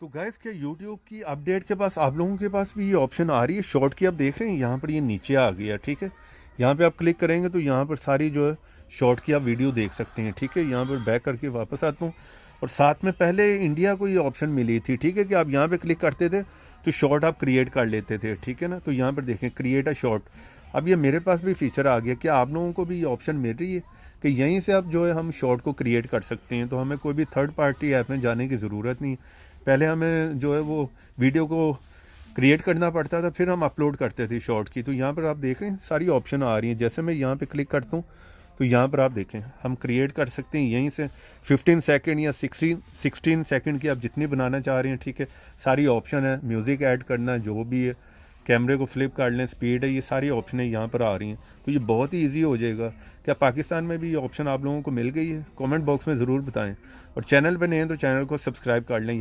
तो गाइस क्या यूट्यूब की अपडेट के पास आप लोगों के पास भी ये ऑप्शन आ रही है शॉर्ट की? आप देख रहे हैं यहाँ पर ये नीचे आ गया, ठीक है। यहाँ पे आप क्लिक करेंगे तो यहाँ पर सारी जो है शॉर्ट की आप वीडियो देख सकते हैं, ठीक है। यहाँ पर बैक करके वापस आता हूँ और साथ में पहले इंडिया को ये ऑप्शन मिली थी, ठीक है, कि आप यहाँ पे क्लिक करते थे तो शॉर्ट आप क्रिएट कर लेते थे, ठीक है ना। तो यहाँ पर देखें क्रिएट अ शॉर्ट, अब ये मेरे पास भी फीचर आ गया। क्या आप लोगों को भी ये ऑप्शन मिल रही है कि यहीं से आप जो है हम शॉर्ट को क्रिएट कर सकते हैं? तो हमें कोई भी थर्ड पार्टी ऐप में जाने की ज़रूरत नहीं। पहले हमें जो है वो वीडियो को क्रिएट करना पड़ता था, फिर हम अपलोड करते थे शॉर्ट की। तो यहाँ पर आप देख रहे हैं सारी ऑप्शन आ रही हैं। जैसे मैं यहाँ पे क्लिक करता हूँ तो यहाँ पर आप देखें हम क्रिएट कर सकते हैं यहीं से 15 सेकंड या 16 सेकंड की आप जितनी बनाना चाह रहे हैं, ठीक है। सारी ऑप्शन है, म्यूज़िक ऐड करना जो भी है, कैमरे को फ्लिप कर लें, स्पीड है, ये सारी ऑप्शनें यहाँ पर आ रही हैं। तो ये बहुत ही ईजी हो जाएगा। क्या पाकिस्तान में भी ये ऑप्शन आप लोगों को मिल गई है? कमेंट बॉक्स में ज़रूर बताएं और चैनल पर नए हैं तो चैनल को सब्सक्राइब कर लें।